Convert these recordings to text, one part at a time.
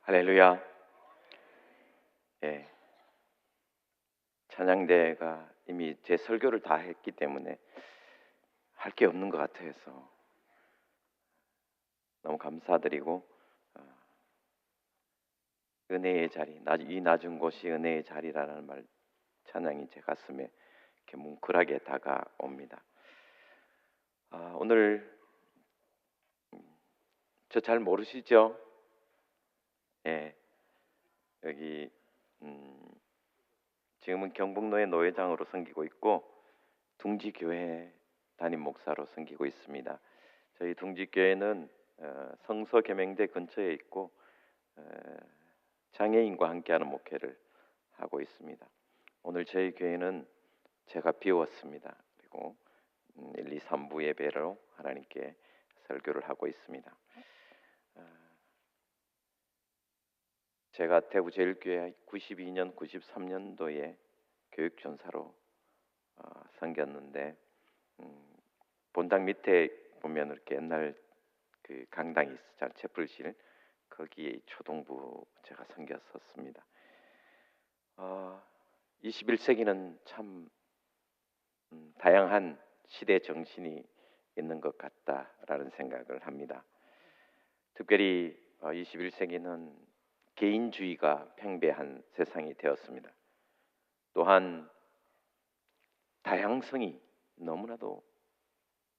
할렐루야. 예, 찬양대가 이미 제 설교를 다 했기 때문에 할 게 없는 것 같아서 너무 감사드리고, 은혜의 자리, 이 낮은 곳이 은혜의 자리라는 말, 찬양이 제 가슴에 이렇게 뭉클하게 다가옵니다. 오늘 저 잘 모르시죠? 예, 여기 지금은 경북노예 노회장으로 섬기고 있고 둥지교회 담임 목사로 섬기고 있습니다. 저희 둥지교회는 성서계명대 근처에 있고 장애인과 함께하는 목회를 하고 있습니다. 오늘 저희 교회는 제가 비웠습니다. 그리고 1, 2, 3부 예배로 하나님께 설교를 하고 있습니다. 제가 대구제일교회 92년, 93년도에 교육전사로 섬겼는데 본당 밑에 보면 이렇게 옛날 그 강당이 있었잖아요. 채플실, 거기에 초등부 제가 섬겼었습니다. 21세기는 참 다양한 시대 정신이 있는 것 같다라는 생각을 합니다. 특별히 21세기는 개인주의가 팽배한 세상이 되었습니다. 또한 다양성이 너무나도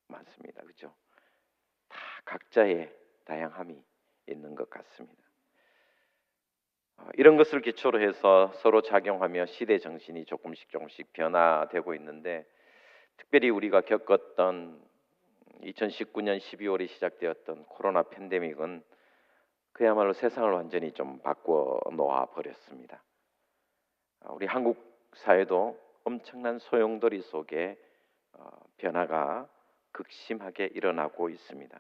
많습니다. 그렇죠? 다 각자의 다양함이 있는 것 같습니다. 이런 것을 기초로 해서 서로 작용하며 시대 정신이 조금씩 변화되고 있는데, 특별히 우리가 겪었던 2019년 12월에 시작되었던 코로나 팬데믹은 그야말로 세상을 완전히 좀 바꿔 놓아 버렸습니다. 우리 한국 사회도 엄청난 소용돌이 속에 변화가 극심하게 일어나고 있습니다.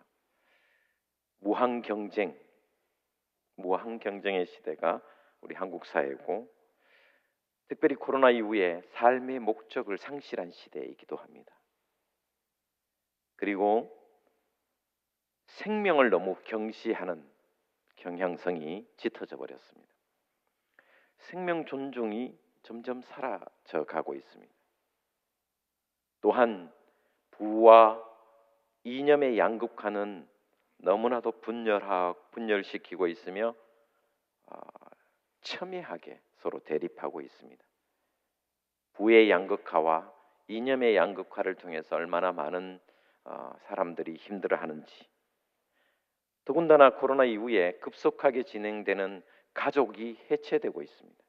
무한 경쟁의 시대가 우리 한국 사회고, 특별히 코로나 이후에 삶의 목적을 상실한 시대이기도 합니다. 그리고 생명을 너무 경시하는 경향성이 짙어져 버렸습니다. 생명 존중이 점점 사라져 가고 있습니다. 또한 부와 이념의 양극화는 너무나도 분열시키고 있으며 첨예하게 서로 대립하고 있습니다. 부의 양극화와 이념의 양극화를 통해서 얼마나 많은 사람들이 힘들어하는지, 더군다나 코로나 이후에 급속하게 진행되는 가족이 해체되고 있습니다.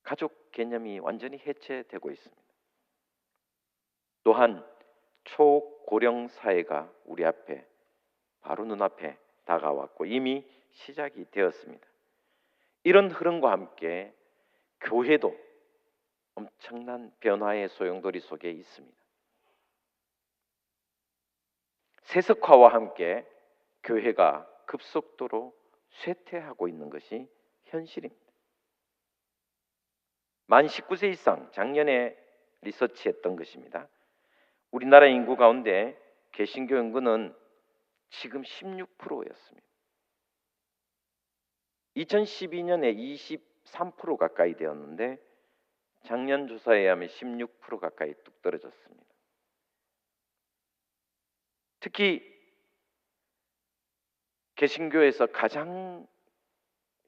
가족 개념이 완전히 해체되고 있습니다. 또한 초고령 사회가 우리 앞에, 바로 눈앞에 다가왔고 이미 시작이 되었습니다. 이런 흐름과 함께 교회도 엄청난 변화의 소용돌이 속에 있습니다. 세속화와 함께 교회가 급속도로 쇠퇴하고 있는 것이 현실입니다. 만 19세 이상, 작년에 리서치했던 것입니다. 우리나라 인구 가운데 개신교 인구는 지금 16%였습니다. 2012년에 23% 가까이 되었는데 작년 조사에 의하면 16% 가까이 뚝 떨어졌습니다. 특히 개신교에서 가장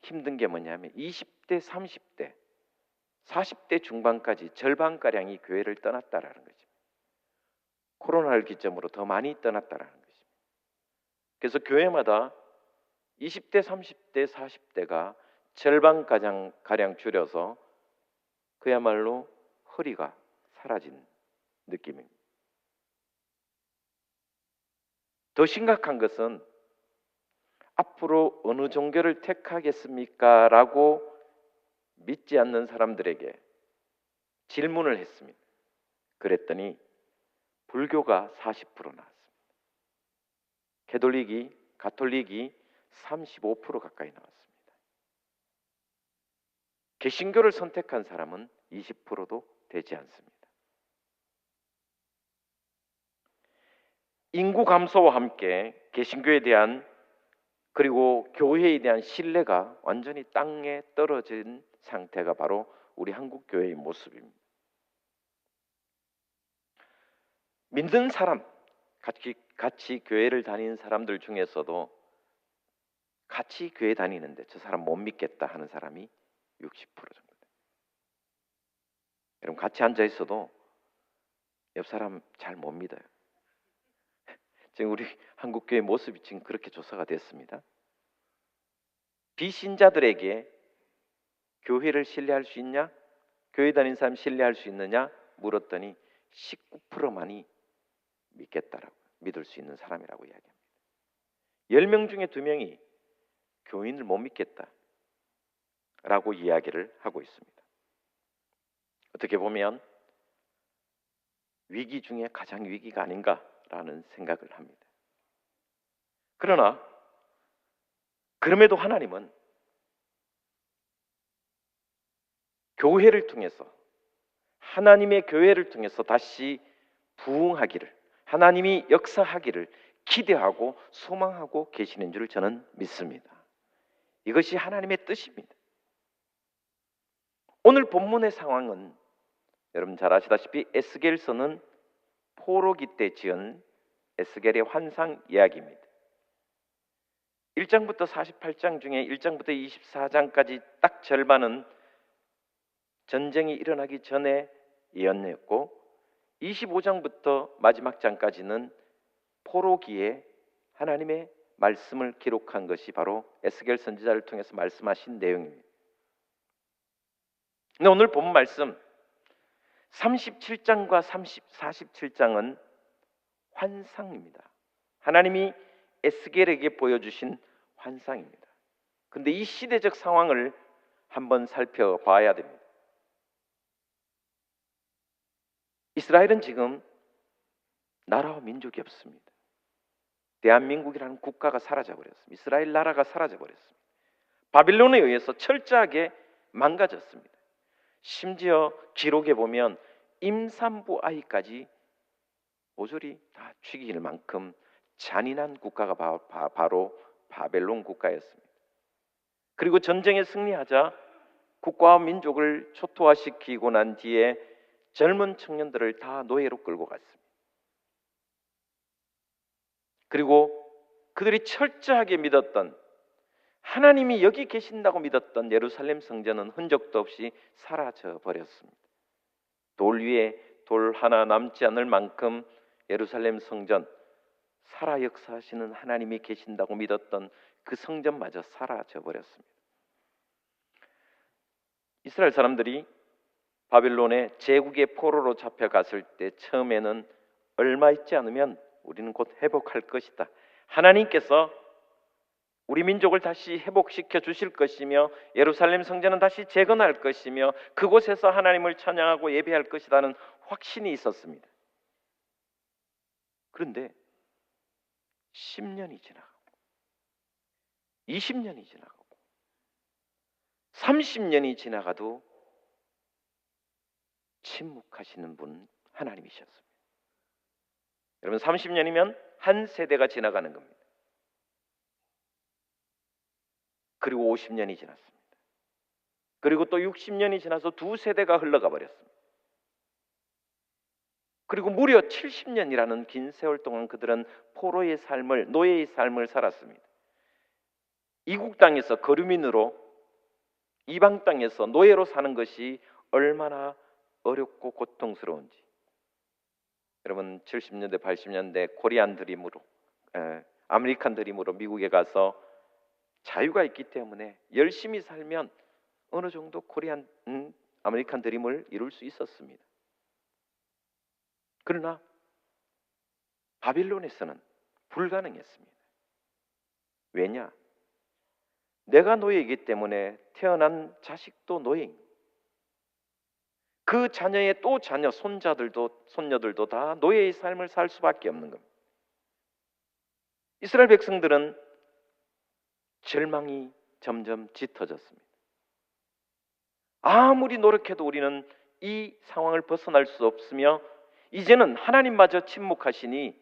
힘든 게 뭐냐면 20대, 30대, 40대 중반까지 절반가량이 교회를 떠났다라는 거죠. 코로나를 기점으로 더 많이 떠났다라는 것입니다. 그래서 교회마다 20대, 30대, 40대가 절반가량 줄여서 그야말로 허리가 사라진 느낌입니다. 더 심각한 것은 앞으로 어느 종교를 택하겠습니까? 라고 믿지 않는 사람들에게 질문을 했습니다. 그랬더니 불교가 40% 나왔습니다. 가톨릭이 35% 가까이 나왔습니다. 개신교를 선택한 사람은 20%도 되지 않습니다. 인구 감소와 함께 개신교에 대한 그리고 교회에 대한 신뢰가 완전히 땅에 떨어진 상태가 바로 우리 한국 교회의 모습입니다. 믿는 사람, 같이 교회를 다니는 사람들 중에서도 같이 교회 다니는데 저 사람 못 믿겠다 하는 사람이 60% 정도 돼요. 여러분, 같이 앉아 있어도 옆 사람 잘 못 믿어요. 지금 우리 한국 교회 모습이 지금 그렇게 조사가 됐습니다. 비신자들에게 교회를 신뢰할 수 있냐? 교회 다니는 사람 신뢰할 수 있느냐? 물었더니 19%만이 믿겠다라고, 믿을 수 있는 사람이라고 이야기합니다. 10명 중에 2명이 교인을 못 믿겠다라고 이야기를 하고 있습니다. 어떻게 보면 위기 중에 가장 위기가 아닌가라는 생각을 합니다. 그러나 그럼에도 하나님은 교회를 통해서, 하나님의 교회를 통해서 다시 부흥하기를, 하나님이 역사하기를 기대하고 소망하고 계시는 줄 저는 믿습니다. 이것이 하나님의 뜻입니다. 오늘 본문의 상황은 여러분 잘 아시다시피 에스겔서는 포로기 때 지은 에스겔의 환상 이야기입니다. 1장부터 48장 중에 1장부터 24장까지 딱 절반은 전쟁이 일어나기 전에 예언이었고, 25장부터 마지막 장까지는 포로기에 하나님의 말씀을 기록한 것이 바로 에스겔 선지자를 통해서 말씀하신 내용입니다. 근데 오늘 본 말씀 37장과 47장은 환상입니다. 하나님이 에스겔에게 보여주신 환상입니다. 근데 이 시대적 상황을 한번 살펴봐야 됩니다. 이스라엘은 지금 나라와 민족이 없습니다. 대한민국이라는 국가가 사라져버렸습니다. 이스라엘 나라가 사라져버렸습니다. 바빌론에 의해서 철저하게 망가졌습니다. 심지어 기록에 보면 임산부 아이까지 모조리 다 죽일 만큼 잔인한 국가가 바로 바벨론 국가였습니다. 그리고 전쟁에 승리하자 국가와 민족을 초토화시키고 난 뒤에 젊은 청년들을 다 노예로 끌고 갔습니다. 그리고 그들이 철저하게 믿었던, 하나님이 여기 계신다고 믿었던 예루살렘 성전은 흔적도 없이 사라져 버렸습니다. 돌 위에 돌 하나 남지 않을 만큼 예루살렘 성전, 살아 역사하시는 하나님이 계신다고 믿었던 그 성전마저 사라져 버렸습니다. 이스라엘 사람들이 바빌론의 제국의 포로로 잡혀갔을 때 처음에는 얼마 있지 않으면 우리는 곧 회복할 것이다, 하나님께서 우리 민족을 다시 회복시켜 주실 것이며 예루살렘 성전은 다시 재건할 것이며 그곳에서 하나님을 찬양하고 예배할 것이라는 확신이 있었습니다. 그런데 10년이 지나가고 20년이 지나가고 30년이 지나가도 침묵하시는 분 하나님이셨습니다. 여러분, 30년이면 한 세대가 지나가는 겁니다. 그리고 50년이 지났습니다. 그리고 또 60년이 지나서 두 세대가 흘러가 버렸습니다. 그리고 무려 70년이라는 긴 세월 동안 그들은 포로의 삶을, 노예의 삶을 살았습니다. 이국 땅에서 거류민으로 이방 땅에서 노예로 사는 것이 얼마나 어렵고 고통스러운지. 여러분, 70년대 80년대 코리안 드림으로, 아메리칸 드림으로 미국에 가서 자유가 있기 때문에 열심히 살면 어느 정도 코리안 아메리칸 드림을 이룰 수 있었습니다. 그러나 바빌론에서는 불가능했습니다. 왜냐? 내가 노예이기 때문에 태어난 자식도 노예입니다. 그 자녀의 또 자녀, 손녀들도 다 노예의 삶을 살 수밖에 없는 겁니다. 이스라엘 백성들은 절망이 점점 짙어졌습니다. 아무리 노력해도 우리는 이 상황을 벗어날 수 없으며 이제는 하나님마저 침묵하시니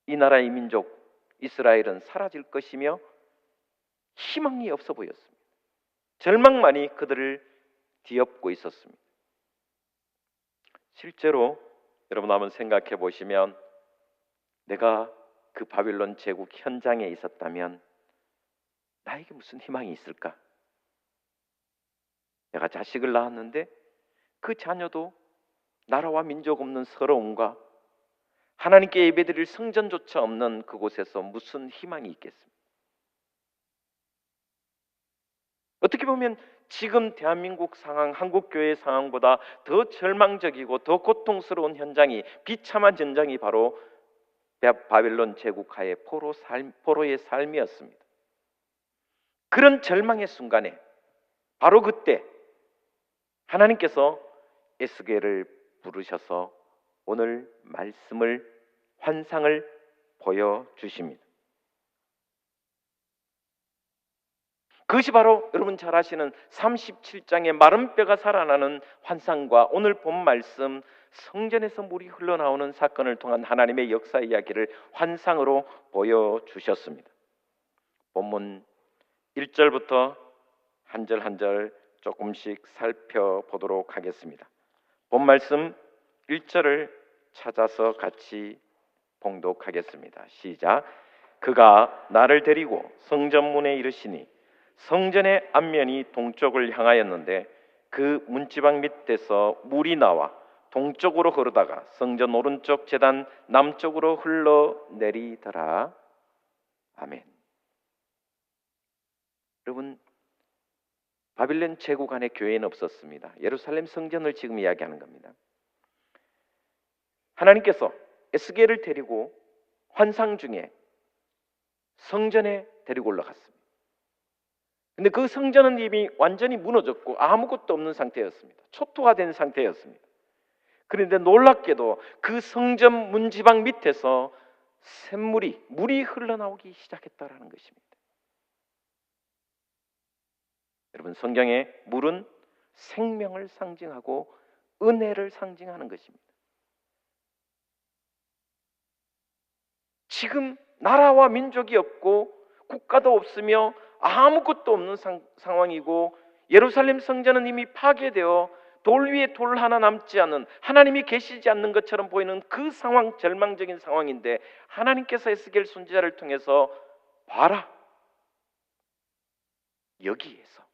이 나라의 민족 이스라엘은 사라질 것이며 희망이 없어 보였습니다. 절망만이 그들을 뒤엎고 있었습니다. 실제로 여러분 한번 생각해 보시면 내가 그 바빌론 제국 현장에 있었다면 나에게 무슨 희망이 있을까? 내가 자식을 낳았는데 그 자녀도 나라와 민족 없는 서러움과 하나님께 예배드릴 성전조차 없는 그곳에서 무슨 희망이 있겠습니까? 어떻게 보면 지금 대한민국 상황, 한국교회 상황보다 더 절망적이고 더 고통스러운 현장이, 비참한 현장이 바로 바빌론 제국하의 포로의 삶이었습니다. 그런 절망의 순간에 바로 그때 하나님께서 에스겔을 부르셔서 오늘 말씀을, 환상을 보여주십니다. 그것이 바로 여러분 잘 아시는 37장의 마른 뼈가 살아나는 환상과 오늘 본 말씀, 성전에서 물이 흘러나오는 사건을 통한 하나님의 역사 이야기를 환상으로 보여주셨습니다. 본문 1절부터 한 절 한 절 조금씩 살펴보도록 하겠습니다. 본 말씀 1절을 찾아서 같이 봉독하겠습니다. 시작. 그가 나를 데리고 성전문에 이르시니 성전의 앞면이 동쪽을 향하였는데 그 문지방 밑에서 물이 나와 동쪽으로 흐르다가 성전 오른쪽 제단 남쪽으로 흘러내리더라. 아멘. 여러분, 바빌론 제국 안에 교회는 없었습니다. 예루살렘 성전을 지금 이야기하는 겁니다. 하나님께서 에스겔을 데리고 환상 중에 성전에 데리고 올라갔습니다. 근데 그 성전은 이미 완전히 무너졌고 아무것도 없는 상태였습니다. 초토화된 상태였습니다. 그런데 놀랍게도 그 성전 문지방 밑에서 물이 흘러나오기 시작했다라는 것입니다. 여러분, 성경에 물은 생명을 상징하고 은혜를 상징하는 것입니다. 지금 나라와 민족이 없고 국가도 없으며 아무것도 없는 상황이고 예루살렘 성전은 이미 파괴되어 돌 위에 돌 하나 남지 않은, 하나님이 계시지 않는 것처럼 보이는 그 상황, 절망적인 상황인데 하나님께서 에스겔 선지자를 통해서 봐라, 여기에서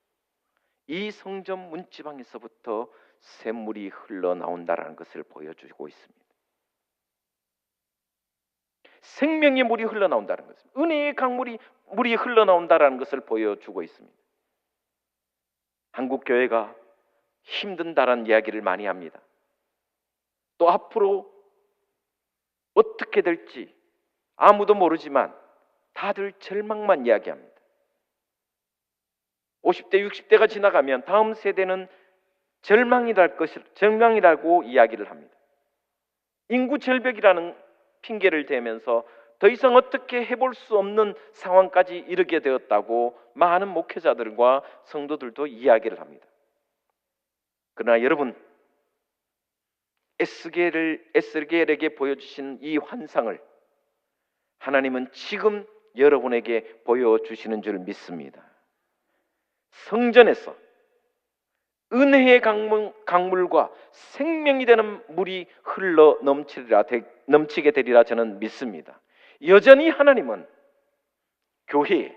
이 성전 문지방에서부터 샘물이 흘러나온다라는 것을 보여주고 있습니다. 생명의 물이 흘러나온다는 것입니다. 은혜의 물이 흘러나온다라는 것을 보여주고 있습니다. 한국 교회가 힘든다라는 이야기를 많이 합니다. 또 앞으로 어떻게 될지 아무도 모르지만 다들 절망만 이야기합니다. 50대, 60대가 지나가면 다음 세대는 절망이라고 이야기를 합니다. 인구 절벽이라는 핑계를 대면서 더 이상 어떻게 해볼 수 없는 상황까지 이르게 되었다고 많은 목회자들과 성도들도 이야기를 합니다. 그러나 여러분, 에스겔에게 보여주신 이 환상을 하나님은 지금 여러분에게 보여주시는 줄 믿습니다. 성전에서 은혜의 강물과 생명이 되는 물이 흘러 넘치게 되리라 저는 믿습니다. 여전히 하나님은 교회에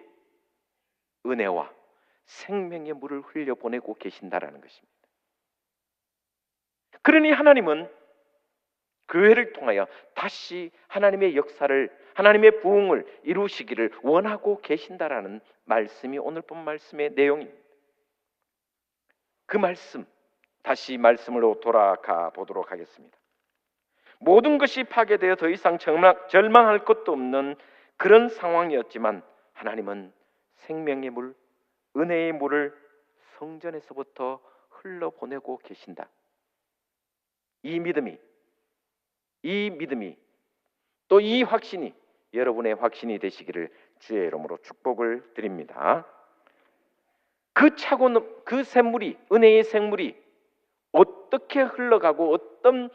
은혜와 생명의 물을 흘려보내고 계신다라는 것입니다. 그러니 하나님은 교회를 통하여 다시 하나님의 역사를, 하나님의 부흥을 이루시기를 원하고 계신다라는 말씀이 오늘 본 말씀의 내용입니다. 그 말씀, 다시 말씀으로 돌아가 보도록 하겠습니다. 모든 것이 파괴되어 더 이상 절망할 것도 없는 그런 상황이었지만 하나님은 생명의 물, 은혜의 물을 성전에서부터 흘러보내고 계신다. 이 믿음이 또 이 확신이 여러분의 확신이 되시기를 주의 이름으로 축복을 드립니다. 그 샘물이, 은혜의 생물이 어떻게 흘러가고 어떤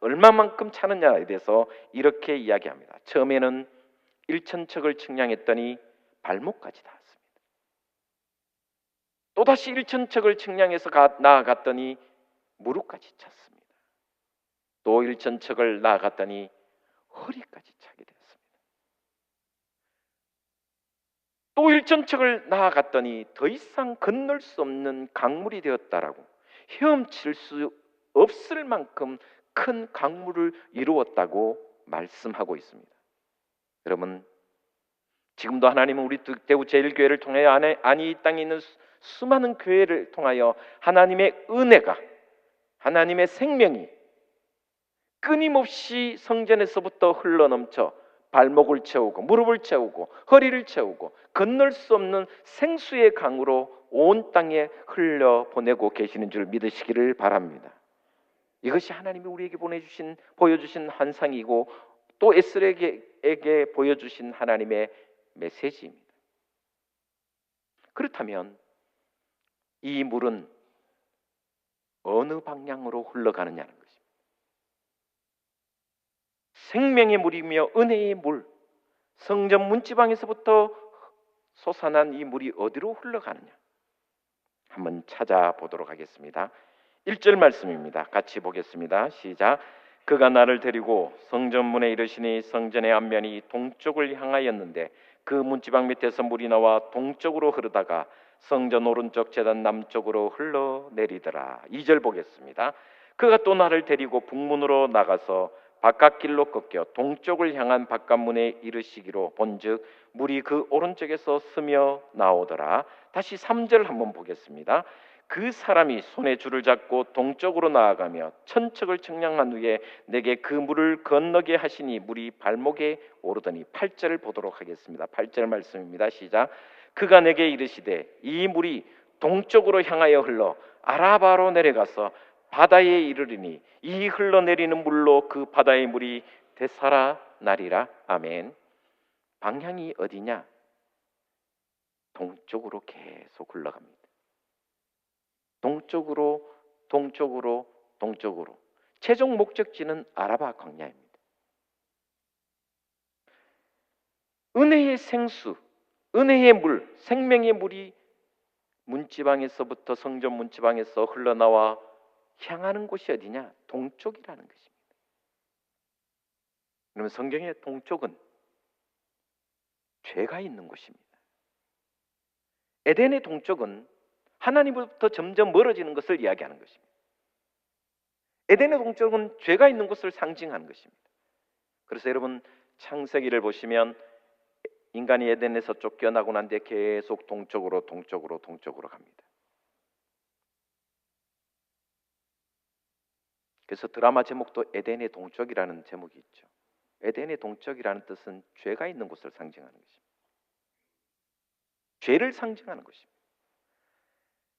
얼마만큼 차느냐에 대해서 이렇게 이야기합니다. 처음에는 1,000척을 측량했더니 발목까지 닿았습니다. 또다시 일천척을 측량해서 나아갔더니 무릎까지 찼습니다. 또 일천척을 나아갔더니 허리까지 차게 되었습니다. 또 일천척을 나아갔더니 더 이상 건널 수 없는 강물이 되었다라고, 헤엄칠 수 없을 만큼 큰 강물을 이루었다고 말씀하고 있습니다. 여러분, 지금도 하나님은 우리 대구제일교회를 통하여 아니 이 땅에 있는 수많은 교회를 통하여 하나님의 은혜가, 하나님의 생명이 끊임없이 성전에서부터 흘러넘쳐 발목을 채우고 무릎을 채우고 허리를 채우고 건널 수 없는 생수의 강으로 온 땅에 흘려보내고 계시는 줄 믿으시기를 바랍니다. 이것이 하나님이 우리에게 보여주신 환상이고 또 에스겔에게 보여주신 하나님의 메시지입니다. 그렇다면 이 물은 어느 방향으로 흘러가느냐는 것입니다. 생명의 물이며 은혜의 물, 성전 문지방에서부터 솟아난 이 물이 어디로 흘러가느냐, 한번 찾아보도록 하겠습니다. 1절 말씀입니다. 같이 보겠습니다. 시작. 그가 나를 데리고 성전문에 이르시니 성전의 앞면이 동쪽을 향하였는데 그 문지방 밑에서 물이 나와 동쪽으로 흐르다가 성전 오른쪽 제단 남쪽으로 흘러내리더라. 2절 보겠습니다. 그가 또 나를 데리고 북문으로 나가서 바깥길로 꺾여 동쪽을 향한 바깥문에 이르시기로 본즉 물이 그 오른쪽에서 스며 나오더라. 다시 3절 한번 보겠습니다. 그 사람이 손에 줄을 잡고 동쪽으로 나아가며 천척을 측량한 후에 내게 그 물을 건너게 하시니 물이 발목에 오르더니 8절을 보도록 하겠습니다. 8절 말씀입니다. 시작. 그가 내게 이르시되 이 물이 동쪽으로 향하여 흘러 아라바로 내려가서 바다에 이르리니 이 흘러내리는 물로 그 바다의 물이 되살아나리라. 아멘. 방향이 어디냐? 동쪽으로 계속 흘러갑니다. 동쪽으로 동쪽으로 동쪽으로. 최종 목적지는 아라바 광야입니다. 은혜의 생수, 은혜의 물, 생명의 물이 문지방에서부터 성전 문지방에서 흘러나와 향하는 곳이 어디냐? 동쪽이라는 것입니다. 그러면 성경의 동쪽은 죄가 있는 곳입니다. 에덴의 동쪽은 하나님으로부터 점점 멀어지는 것을 이야기하는 것입니다. 에덴의 동쪽은 죄가 있는 곳을 상징하는 것입니다. 그래서 여러분 창세기를 보시면 인간이 에덴에서 쫓겨나고 난 뒤에 계속 동쪽으로 갑니다. 그래서 드라마 제목도 에덴의 동쪽이라는 제목이 있죠. 에덴의 동쪽이라는 뜻은 죄가 있는 곳을 상징하는 것입니다. 죄를 상징하는 것입니다.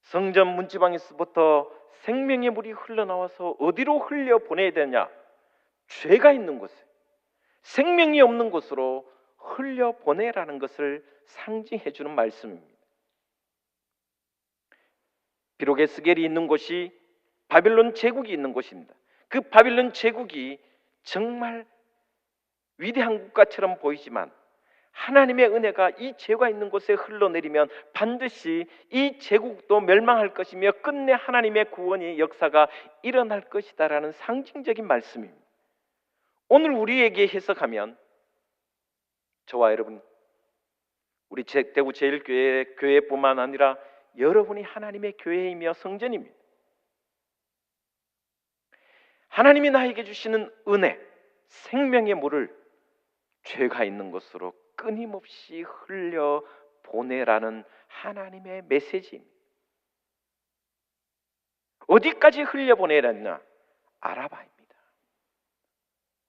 성전 문지방에서부터 생명의 물이 흘러나와서 어디로 흘려보내야 되냐? 죄가 있는 곳에, 생명이 없는 곳으로 흘려보내라는 것을 상징해 주는 말씀입니다. 비록 에스겔이 있는 곳이 바빌론 제국이 있는 곳입니다. 그 바빌론 제국이 정말 위대한 국가처럼 보이지만 하나님의 은혜가 이 죄가 있는 곳에 흘러내리면 반드시 이 제국도 멸망할 것이며 끝내 하나님의 구원의 역사가 일어날 것이다라는 상징적인 말씀입니다. 오늘 우리에게 해석하면 저와 여러분, 우리 대구 제일교회뿐만 아니라 여러분이 하나님의 교회이며 성전입니다. 하나님이 나에게 주시는 은혜, 생명의 물을 죄가 있는 곳으로 끊임없이 흘려보내라는 하나님의 메시지입니다. 어디까지 흘려보내라냐? 아라바입니다.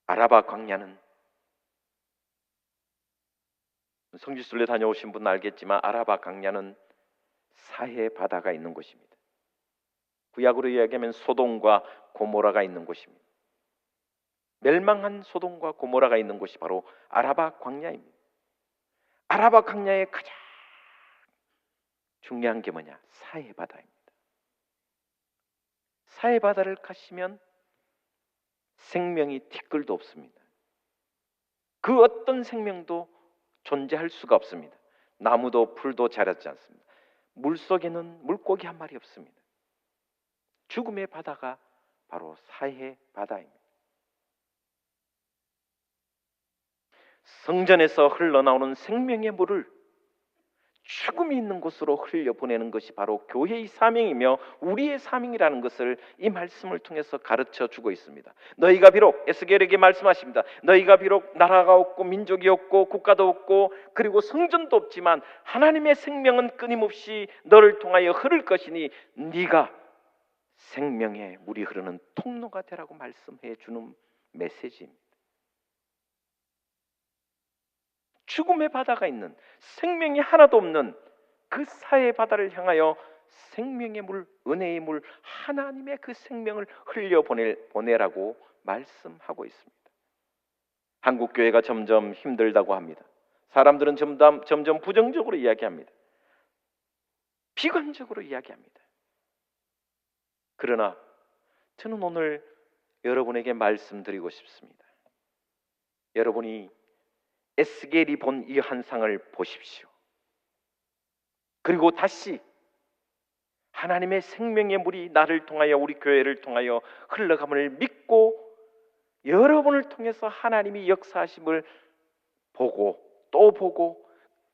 아라바 광야는 성지순례 다녀오신 분은 알겠지만 아라바 광야는 사해 바다가 있는 곳입니다. 구약으로 이야기하면 소돔과 고모라가 있는 곳입니다. 멸망한 소돔과 고모라가 있는 곳이 바로 아라바 광야입니다. 아라바 광야의 가장 중요한 게 뭐냐? 사해 바다입니다. 사해 바다를 가시면 생명이 티끌도 없습니다. 그 어떤 생명도 존재할 수가 없습니다. 나무도 풀도 자라지 않습니다. 물속에는 물고기 한 마리 없습니다. 죽음의 바다가 바로 사해 바다입니다. 성전에서 흘러나오는 생명의 물을 죽음이 있는 곳으로 흘려보내는 것이 바로 교회의 사명이며 우리의 사명이라는 것을 이 말씀을 통해서 가르쳐 주고 있습니다. 너희가 비록, 에스겔에게 말씀하십니다. 너희가 비록 나라가 없고 민족이 없고 국가도 없고 그리고 성전도 없지만 하나님의 생명은 끊임없이 너를 통하여 흐를 것이니 네가 생명의 물이 흐르는 통로가 되라고 말씀해 주는 메시지입니다. 죽음의 바다가 있는, 생명이 하나도 없는 그 사해 바다를 향하여 생명의 물, 은혜의 물, 하나님의 그 생명을 흘려보내라고 말씀하고 있습니다. 한국 교회가 점점 힘들다고 합니다. 사람들은 점점 부정적으로 이야기합니다. 비관적으로 이야기합니다. 그러나 저는 오늘 여러분에게 말씀드리고 싶습니다. 여러분이 에스겔이 본 이 환상을 보십시오. 그리고 다시 하나님의 생명의 물이 나를 통하여 우리 교회를 통하여 흘러감을 믿고 여러분을 통해서 하나님이 역사하심을 보고 또 보고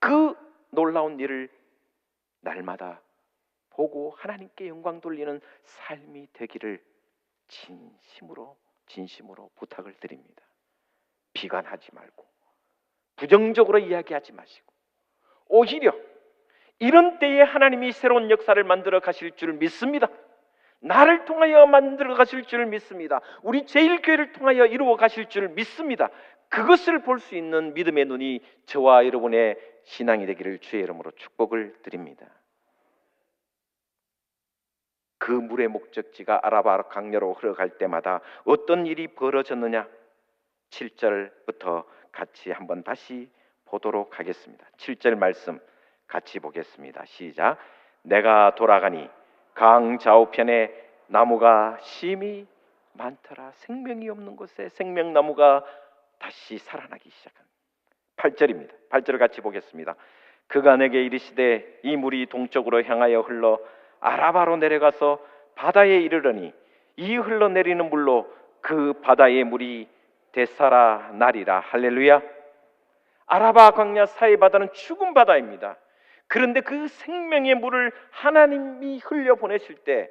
그 놀라운 일을 날마다 보고 하나님께 영광 돌리는 삶이 되기를 진심으로 부탁을 드립니다. 비관하지 말고 부정적으로 이야기하지 마시고 오히려 이런 때에 하나님이 새로운 역사를 만들어 가실 줄 믿습니다. 나를 통하여 만들어 가실 줄 믿습니다. 우리 제1교회를 통하여 이루어 가실 줄 믿습니다. 그것을 볼 수 있는 믿음의 눈이 저와 여러분의 신앙이 되기를 주의 이름으로 축복을 드립니다. 그 물의 목적지가 아라바 강야로 흘러갈 때마다 어떤 일이 벌어졌느냐 7절부터 같이 한번 다시 보도록 하겠습니다. 7절 말씀 같이 보겠습니다. 시작. 내가 돌아가니 강 좌우편에 나무가 심히 많더라. 생명이 없는 곳에 생명나무가 다시 살아나기 시작합니다. 8절입니다. 8절을 같이 보겠습니다. 그가 내게 이르시되 이 물이 동쪽으로 향하여 흘러 아라바로 내려가서 바다에 이르러니 이 흘러내리는 물로 그 바다의 물이 되살아나리라. 할렐루야. 아라바 광야 사해 바다는 죽은 바다입니다. 그런데 그 생명의 물을 하나님이 흘려보내실 때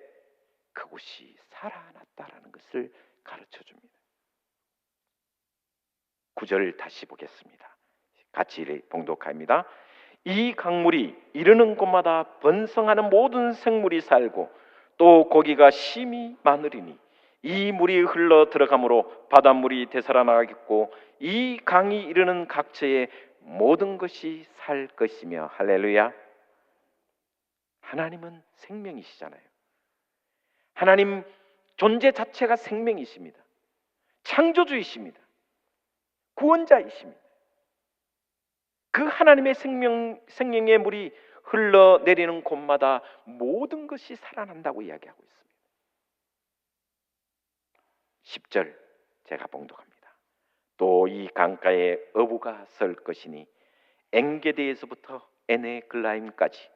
그곳이 살아났다라는 것을 가르쳐 줍니다. 9절 다시 보겠습니다. 같이 봉독합니다. 이 강물이 이르는 곳마다 번성하는 모든 생물이 살고 또 고기가 심히 많으리니 이 물이 흘러 들어가므로 바닷물이 되살아나겠고 이 강이 이르는 각처에 모든 것이 살 것이며. 할렐루야. 하나님은 생명이시잖아요. 하나님 존재 자체가 생명이십니다. 창조주이십니다. 구원자이십니다. 그 하나님의 생명의 물이 흘러내리는 곳마다 모든 것이 살아난다고 이야기하고 있습니다. 10절 제가 봉독합니다. 또 이 강가에 어부가 설 것이니 엔게디에서부터 에네글라임까지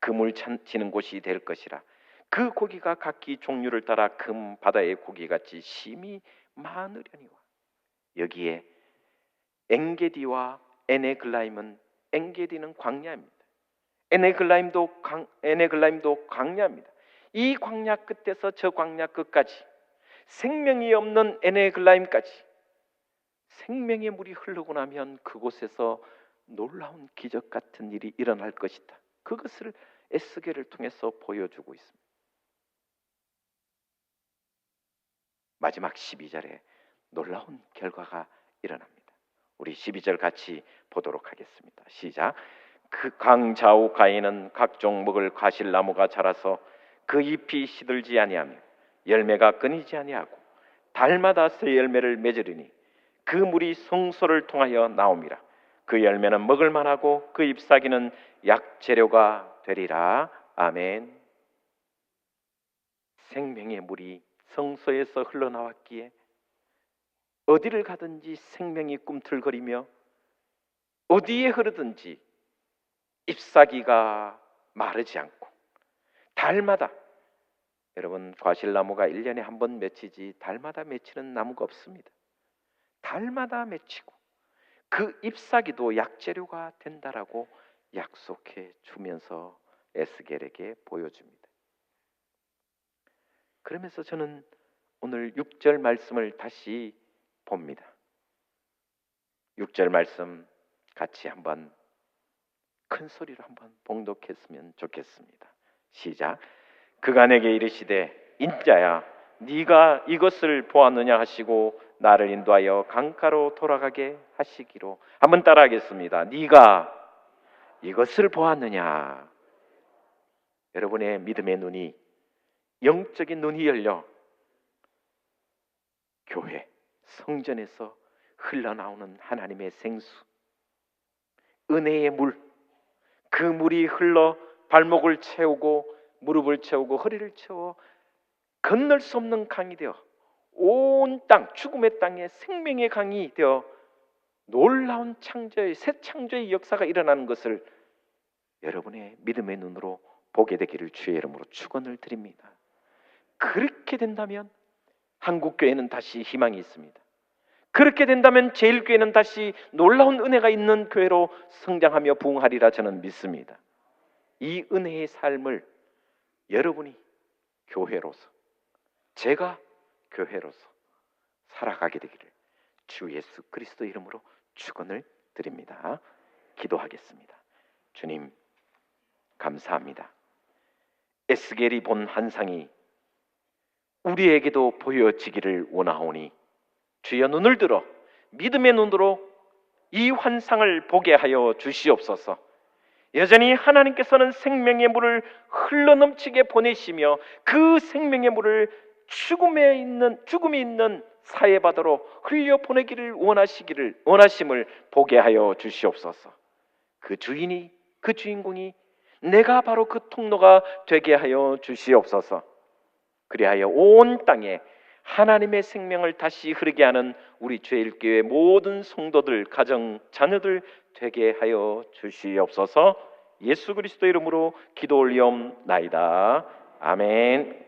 금을 치는 곳이 될 것이라. 그 고기가 각기 종류를 따라 금 바다의 고기같이 심히 많으려니와. 여기에 엔게디와 에네글라임은, 엔게디는 광야입니다. 에네글라임도 광야입니다. 이 광야 끝에서 저 광야 끝까지 생명이 없는 에네글라임까지 생명의 물이 흐르고 나면 그곳에서 놀라운 기적 같은 일이 일어날 것이다. 그것을 에스겔을 통해서 보여주고 있습니다. 마지막 12절에 놀라운 결과가 일어납니다. 우리 12절 같이 보도록 하겠습니다. 시작. 그 강 좌우 가에는 각종 먹을 과실나무가 자라서 그 잎이 시들지 아니하며 열매가 끊이지 아니하고 달마다 새 열매를 맺으리니 그 물이 성소를 통하여 나옴이라. 그 열매는 먹을 만하고 그 잎사귀는 약재료가 되리라. 아멘. 생명의 물이 성소에서 흘러나왔기에 어디를 가든지 생명이 꿈틀거리며 어디에 흐르든지 잎사귀가 마르지 않고 달마다, 여러분 과실나무가 1년에 한 번 맺히지 달마다 맺히는 나무가 없습니다. 달마다 맺히고 그 잎사귀도 약재료가 된다라고 약속해 주면서 에스겔에게 보여줍니다. 그러면서 저는 오늘 6절 말씀을 다시 봅니다. 6절 말씀 같이 한번 큰 소리로 한번 봉독했으면 좋겠습니다. 시작. 그가 내게 이르시되 인자야 네가 이것을 보았느냐 하시고 나를 인도하여 강가로 돌아가게 하시기로. 한번 따라하겠습니다. 네가 이것을 보았느냐. 여러분의 믿음의 눈이, 영적인 눈이 열려 교회 성전에서 흘러나오는 하나님의 생수, 은혜의 물, 그 물이 흘러 발목을 채우고 무릎을 채우고 허리를 채워 건널 수 없는 강이 되어 온 땅, 죽음의 땅에 생명의 강이 되어 놀라운 창조의, 새 창조의 역사가 일어나는 것을 여러분의 믿음의 눈으로 보게 되기를 주의 이름으로 축원을 드립니다. 그렇게 된다면 한국교회는 다시 희망이 있습니다. 그렇게 된다면 제일교회는 다시 놀라운 은혜가 있는 교회로 성장하며 부흥하리라 저는 믿습니다. 이 은혜의 삶을 여러분이 교회로서, 제가 교회로서 살아가게 되기를 주 예수 그리스도 이름으로 축원을 드립니다. 기도하겠습니다. 주님 감사합니다. 에스겔이 본 환상이 우리에게도 보여지기를 원하오니 주여 눈을 들어 믿음의 눈으로 이 환상을 보게 하여 주시옵소서. 여전히 하나님께서는 생명의 물을 흘러넘치게 보내시며 그 생명의 물을 죽음이 있는 사해바다로 흘려보내기를 원하심을 보게 하여 주시옵소서. 그 주인이, 그 주인공이 내가 바로 그 통로가 되게 하여 주시옵소서. 그리하여 온 땅에 하나님의 생명을 다시 흐르게 하는 우리 죄일교회 모든 성도들, 가정, 자녀들 되게 하여 주시옵소서. 예수 그리스도 이름으로 기도 올리옵나이다. 아멘.